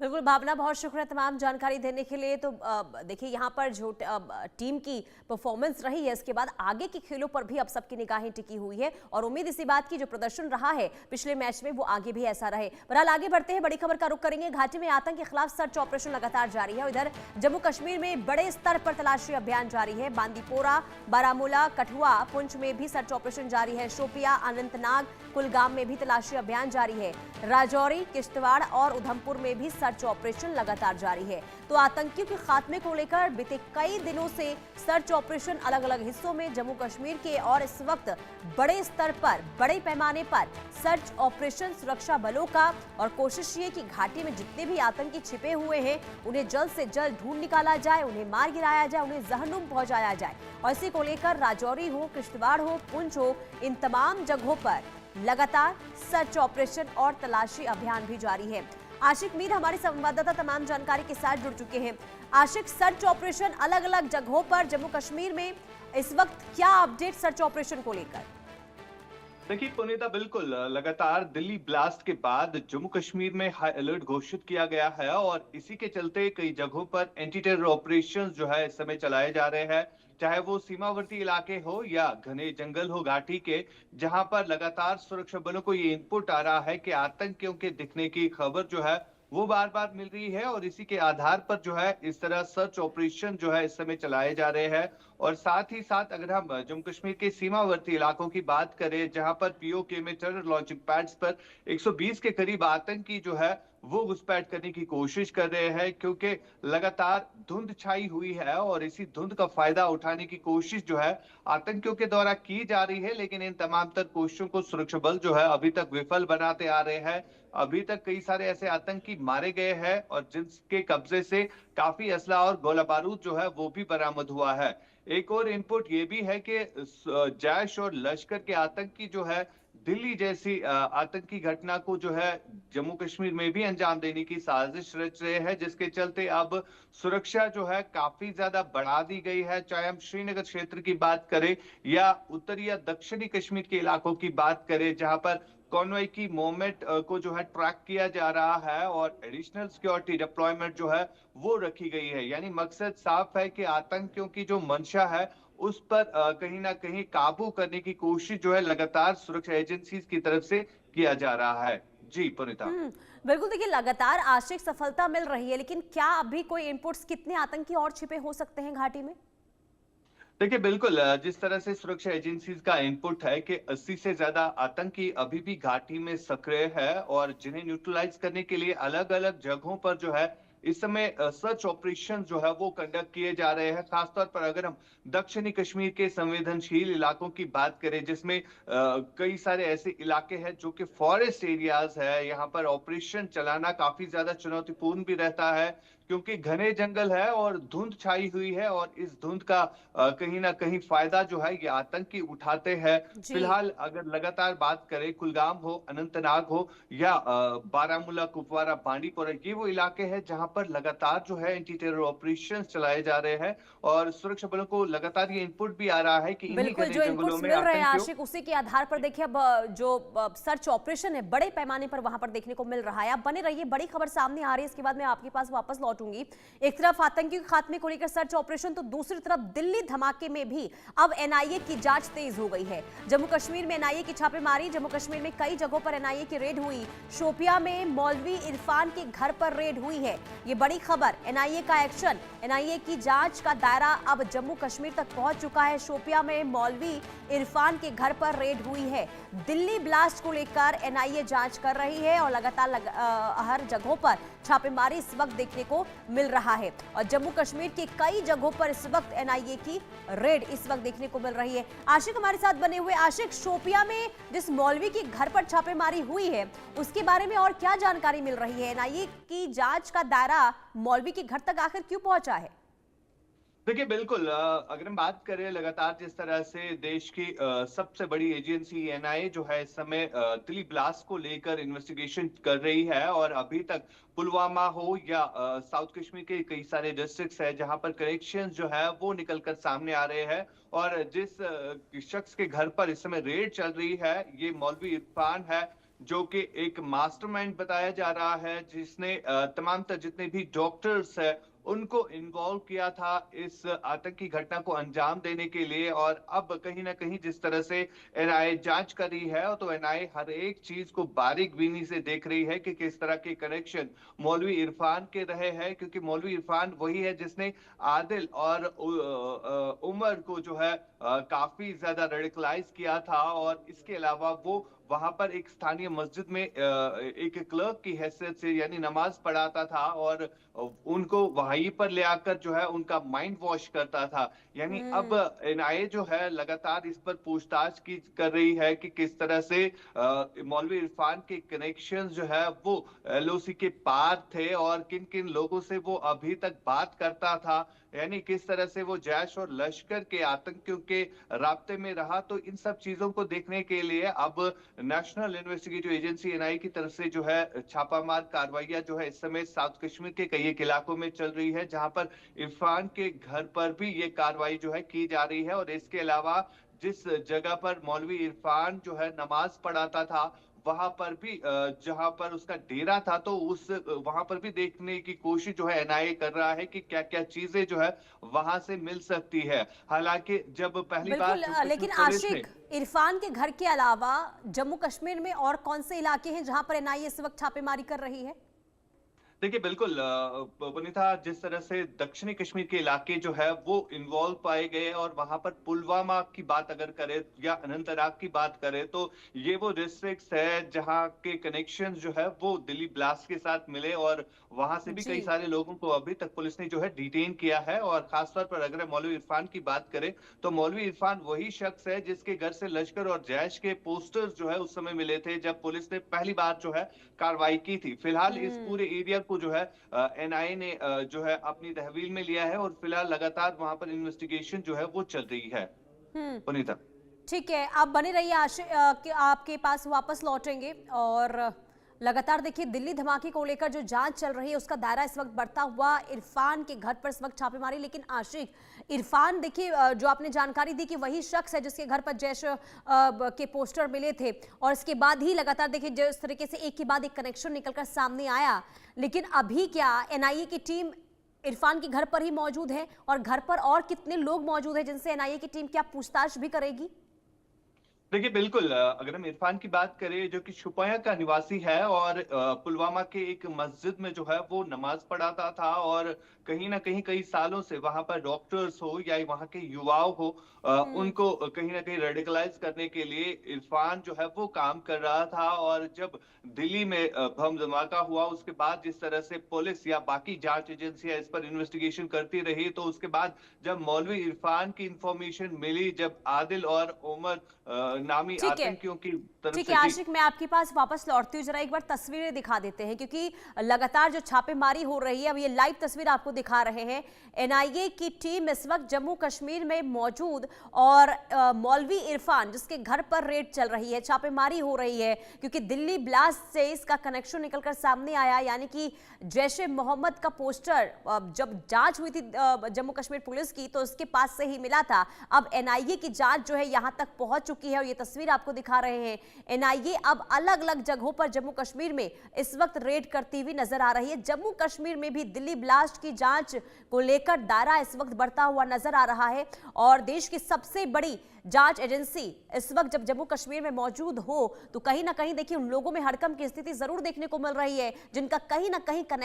बिल्कुल भावना, बहुत शुक्रिया तमाम जानकारी देने के लिए। तो देखिए यहाँ पर जो टीम की परफॉर्मेंस रही है, इसके बाद आगे के खेलों पर भी अब सबकी निगाहें टिकी हुई है और उम्मीद इसी बात की जो प्रदर्शन रहा है पिछले मैच में वो आगे भी ऐसा रहे। बहरहाल आगे बढ़ते हैं, बड़ी खबर का रुख करेंगे। घाटी में आतंक के खिलाफ सर्च ऑपरेशन लगातार जारी है। इधर जम्मू कश्मीर में बड़े स्तर पर तलाशी अभियान जारी है। बांदीपोरा, बारामूला, कठुआ, पुंछ में भी सर्च ऑपरेशन जारी है। शोपिया, अनंतनाग, कुलगाम में भी तलाशी अभियान जारी है। राजौरी, किश्तवाड़ और उधमपुर में भी सर्च ऑपरेशन लगातार जारी है। तो आतंकियों के खात्मे को लेकर बीते कई दिनों से सर्च ऑपरेशन अलग अलग हिस्सों में जम्मू कश्मीर के और इस वक्त बड़े स्तर पर, बड़े पैमाने पर सर्च ऑपरेशन सुरक्षा बलों का और कोशिश ये कि घाटी में जितने भी आतंकी छिपे हुए हैं उन्हें जल्द से जल्द ढूंढ निकाला जाए, उन्हें मार गिराया जाए, उन्हें जहन्नुम पहुंचाया जाए। और इसी को लेकर राजौरी हो, किश्तवाड़ हो, पुंछ हो, इन तमाम जगहों पर लगातार सर्च ऑपरेशन और तलाशी अभियान भी जारी है। आशिक मीर हमारे संवाददाता तमाम जानकारी के साथ जुड़ चुके हैं। आशिक, सर्च ऑपरेशन अलग अलग जगहों पर जम्मू कश्मीर में इस वक्त क्या अपडेट सर्च ऑपरेशन को लेकर? देखिए पुनीता, बिल्कुल लगातार दिल्ली ब्लास्ट के बाद जम्मू कश्मीर में हाई अलर्ट घोषित किया गया है और इसी के चलते कई जगहों पर एंटी टेरर ऑपरेशंस जो है इस समय चलाए जा रहे हैं। चाहे वो सीमावर्ती इलाके हो या घने जंगल हो घाटी के, जहां पर लगातार सुरक्षा बलों को ये इनपुट आ रहा है कि आतंकियों के दिखने की खबर जो है वो बार बार मिल रही है और इसी के आधार पर जो है इस तरह सर्च ऑपरेशन जो है इस समय चलाए जा रहे हैं। और साथ ही साथ अगर हम जम्मू कश्मीर के सीमावर्ती इलाकों की बात करें, जहां पर पीओके में टेरर लॉन्चिंग पैड्स पर 120 के करीब आतंकी जो है वो घुसपैठ करने की कोशिश कर रहे हैं, क्योंकि लगातार धुंध छाई हुई है और इसी धुंध का फायदा उठाने की कोशिश जो है आतंकियों के द्वारा की जा रही है। लेकिन इन तमाम तर कोशिशों को सुरक्षा बल जो है अभी तक विफल बनाते आ रहे हैं। अभी तक कई सारे ऐसे आतंकी मारे गए हैं और जिनके कब्जे से काफी असला और गोला बारूद जो है वो भी बरामद हुआ है। एक और इनपुट ये भी है कि जैश और लश्कर के आतंकी जो है दिल्ली जैसी आतंकी घटना को जो है जम्मू कश्मीर में भी अंजाम देने की साजिश रच रहे हैं, जिसके चलते अब सुरक्षा जो है काफी ज्यादा बढ़ा दी गई है। चाहे हम श्रीनगर क्षेत्र की बात करें या उत्तरी या दक्षिणी कश्मीर के इलाकों की बात करें, जहां पर कॉन्वॉय की मूवमेंट को जो है ट्रैक किया जा रहा है और एडिशनल सिक्योरिटी डिप्लॉयमेंट जो है वो रखी गई है। यानी मकसद साफ है कि आतंकियों की जो मंशा है उस पर कहीं ना कहीं काबू करने की कोशिश जो है लगातार सुरक्षा एजेंसीज की तरफ से किया जा रहा है। जी पुनीता। बिल्कुल, देखिए लगातार आशिक सफलता मिल रही है, लेकिन क्या अभी कोई इनपुट्स, कितने आतंकी और छिपे हो सकते हैं घाटी में? देखिए बिल्कुल, जिस तरह से सुरक्षा एजेंसीज का इनपुट है कि 80 से ज्यादा आतंकी अभी भी घाटी में सक्रिय है और जिन्हें न्यूट्रलाइज करने के लिए अलग अलग जगहों पर जो है इस समय सर्च ऑपरेशन जो है वो कंडक्ट किए जा रहे हैं। खासतौर पर अगर हम दक्षिणी कश्मीर के संवेदनशील इलाकों की बात करें, जिसमें कई सारे ऐसे इलाके हैं जो कि फॉरेस्ट एरियाज है, यहाँ पर ऑपरेशन चलाना काफी ज्यादा चुनौतीपूर्ण भी रहता है, क्योंकि घने जंगल है और धुंध छाई हुई है और इस धुंध का कहीं ना कहीं फायदा जो है ये आतंकी उठाते हैं। जी। फिलहाल अगर लगातार बात करें, कुलगाम हो, अनंतनाग हो या बारामूला, कुपवारा, बांडीपोरा, ये वो इलाके हैं जहां पर लगातार जो है एंटी टेरर ऑपरेशन चलाए जा रहे हैं और सुरक्षा बलों को लगातार ये इनपुट भी आ रहा है कि इन्हीं बिल्कुल, घने जो जंगलों इनपुट्स में मिल रहे हैं आतंकियों। आशिक, उसी के आधार पर देखिए अब जो सर्च ऑपरेशन है बड़े पैमाने पर वहां पर देखने को मिल रहा है। आप बने रहिए, बड़ी खबर सामने आ रही है, इसके बाद मैं आपके पास वापस लौटूंगी। एक तरफ आतंकी के खात्मे को लेकर सर्च ऑपरेशन, तो दूसरी तरफ दिल्ली धमाके में भी अब एनआईए की जांच तेज हो गई है। जम्मू कश्मीर में एनआईए की छापेमारी, जम्मू कश्मीर में कई जगहों पर एनआईए की रेड हुई। शोपिया में मौलवी इरफान के घर पर रेड हुई है, ये बड़ी खबर। एनआईए का एक्शन, एनआईए की जांच का दायरा अब जम्मू कश्मीर तक पहुंच चुका है। शोपिया में मौलवी इरफान के घर पर रेड हुई है। दिल्ली ब्लास्ट को लेकर एनआईए जांच कर रही है और लगातार हर जगहों पर छापेमारी इस वक्त देखने को मिल रहा है और जम्मू कश्मीर के कई जगहों पर इस वक्त एनआईए की रेड इस वक्त देखने को मिल रही है। आशिक हमारे साथ बने हुए। आशिक, शोपिया में जिस मौलवी के घर पर छापेमारी हुई है उसके बारे में और क्या जानकारी मिल रही है? एनआईए की जांच का दायरा मौलवी के घर तक आखिर क्यों पहुंचा है? देखिए बिल्कुल, अगर हम बात करें लगातार जिस तरह से देश की सबसे बड़ी एजेंसी एनआईए जो है इस समय दिल्ली ब्लास्ट को लेकर इन्वेस्टिगेशन कर रही है और अभी तक पुलवामा हो या साउथ कश्मीर के कई सारे डिस्ट्रिक्ट्स है जहां पर करेक्शन जो है वो निकल कर सामने आ रहे हैं और जिस शख्स के घर पर इस समय रेड चल रही है ये मौलवी इरफान है, जो कि एक मास्टरमाइंड बताया जा रहा है, जिसने तमाम तर जितने भी डॉक्टर्स हैं उनको इन्वॉल्व किया था इस आतंकी घटना को अंजाम देने के लिए। और अब कहीं ना कहीं जिस तरह से एनआईए जांच कर रही है, तो एनआईए हर एक चीज को बारीक बीनी से देख रही है कि किस तरह के कनेक्शन मौलवी इरफान के रहे हैं, क्योंकि मौलवी इरफान वही है जिसने आदिल और उमर को जो है काफी ज्यादा रेडिकलाइज किया था। और इसके अलावा वो वहां पर एक स्थानीय मस्जिद में एक क्लर्क की हैसियत से यानी नमाज पढ़ाता था, और उनको वहीं पर ले आकर जो है उनका माइंड वॉश करता था। यानी अब हम्म। एनआईए जो है लगातार इस पर पूछताछ की कर रही है कि किस तरह से मौलवी इरफान के कनेक्शंस जो है वो एलओसी के पार थे, और किन किन लोगों से वो अभी तक बात करता था, यानी किस तरह से वो जैश और लश्कर के आतंकियों के राब्ते में रहा। तो इन सब चीजों को देखने के लिए अब नेशनल इन्वेस्टिगेटिव एजेंसी एनआईए की तरफ से जो है छापामार कार्रवाइयां जो है इस समय साउथ कश्मीर के कई एक इलाकों में चल रही है, जहां पर इरफान के घर पर भी ये कार्रवाई जो है की जा रही है। और इसके अलावा जिस जगह पर मौलवी इरफान जो है नमाज पढ़ाता था, वहां पर भी जहां पर उसका डेरा था, तो उस वहां पर भी देखने की कोशिश जो है एनआईए कर रहा है कि क्या क्या चीजें जो है वहां से मिल सकती है। हालांकि जब पहली बार बिल्कुल जम्मू कश्मीर लेकिन पुलिस ने आशिक, इरफान के घर के अलावा जम्मू कश्मीर में और कौन से इलाके हैं जहां पर एनआईए इस वक्त छापेमारी कर रही है? देखिए बिल्कुल पुनीता, जिस तरह से दक्षिणी कश्मीर के इलाके जो है वो इन्वॉल्व पाए गए, और वहां पर पुलवामा की बात अगर करें या अनंतनाग की बात करें, तो ये वो डिस्ट्रिक्ट्स है जहां के कनेक्शन जो है वो दिल्ली ब्लास्ट के साथ मिले, और वहां से भी जी। कई सारे लोगों को अभी तक पुलिस ने जो है डिटेन किया है। और खासतौर पर अगर मौलवी इरफान की बात करें, तो मौलवी इरफान वही शख्स है जिसके घर से लश्कर और जैश के पोस्टर्स जो है उस समय मिले थे जब पुलिस ने पहली बार जो है कार्रवाई की थी। फिलहाल इस हम्म। पूरे एरिया को जो है एनआईए ने जो है अपनी तहवील में लिया है, और फिलहाल लगातार वहां पर इन्वेस्टिगेशन जो है वो चल रही है। हम्म। पुनीता। ठीक है, आप बने रहिए आशिक, कि आपके पास वापस लौटेंगे। और लगातार देखिए दिल्ली धमाके को लेकर जो जांच चल रही है उसका दायरा इस वक्त बढ़ता हुआ, इरफान के घर पर इस वक्त छापेमारी। लेकिन आशिक, इरफान देखिए जो आपने जानकारी दी कि वही शख्स है जिसके घर पर जैश के पोस्टर मिले थे, और इसके बाद ही लगातार देखिए जिस तरीके से एक के बाद एक कनेक्शन निकलकर सामने आया। लेकिन अभी क्या एनआईए की टीम इरफान के घर पर ही मौजूद है, और घर पर और कितने लोग मौजूद हैं जिनसे एनआईए की टीम क्या पूछताछ भी करेगी? देखिए बिल्कुल अगर हम इरफान की बात करें, जो कि शुपाया का निवासी है, और पुलवामा के एक मस्जिद में जो है वो नमाज पढ़ाता था, और कहीं ना कहीं कई सालों से वहां पर डॉक्टर्स हो या वहां के युवाओं हो, हम्म। उनको कहीं ना कहीं रेडिकलाइज करने के लिए इरफान जो है वो काम कर रहा था। और जब दिल्ली में बम धमाका हुआ, उसके बाद जिस तरह से पुलिस या बाकी जांच एजेंसियां इस पर इन्वेस्टिगेशन करती रही, तो उसके बाद जब मौलवी इरफान की इंफॉर्मेशन मिली, जब आदिल और उमर नामी ठीक है। आतंकियों की तरफ ठीक से। है जी। आशिक, मैं आपके पास वापस लौटती हूँ, जरा एक बार तस्वीरें दिखा देते हैं, क्योंकि लगातार जो छापेमारी हो रही है, अब ये लाइव तस्वीर आपको दिखा रहे हैं। एनआईए की टीम इस वक्त जम्मू कश्मीर में मौजूद, और मौलवी इरफान जिसके घर पर रेड चल रही है, छापेमारी हो रही है, क्योंकि दिल्ली ब्लास्ट से इसका कनेक्शन निकलकर सामने आया। यानी कि जैश ए मोहम्मद का पोस्टर जब जांच हुई थी जम्मू कश्मीर पुलिस की, तो उसके पास से ही मिला था। अब एनआईए की जांच जो है यहां तक पहुंच चुकी है, और ये तस्वीर आपको दिखा रहे हैं। एनआईए अब अलग अलग जगहों पर जम्मू कश्मीर में इस वक्त रेड करती हुई नजर आ रही है। जम्मू कश्मीर में भी दिल्ली ब्लास्ट की जांच को लेकर दायरा इस वक्त बढ़ता हुआ नजर आ रहा है, और देश की सबसे बड़ी जांच एजेंसी इस वक्त जब जम्मू कश्मीर में मौजूद हो, तो कहीं ना कहीं देखिए उन लोगों में हड़कंप की स्थिति जरूर देखने को मिल रही है जिनका कहीं ना कहीं कनेक्शन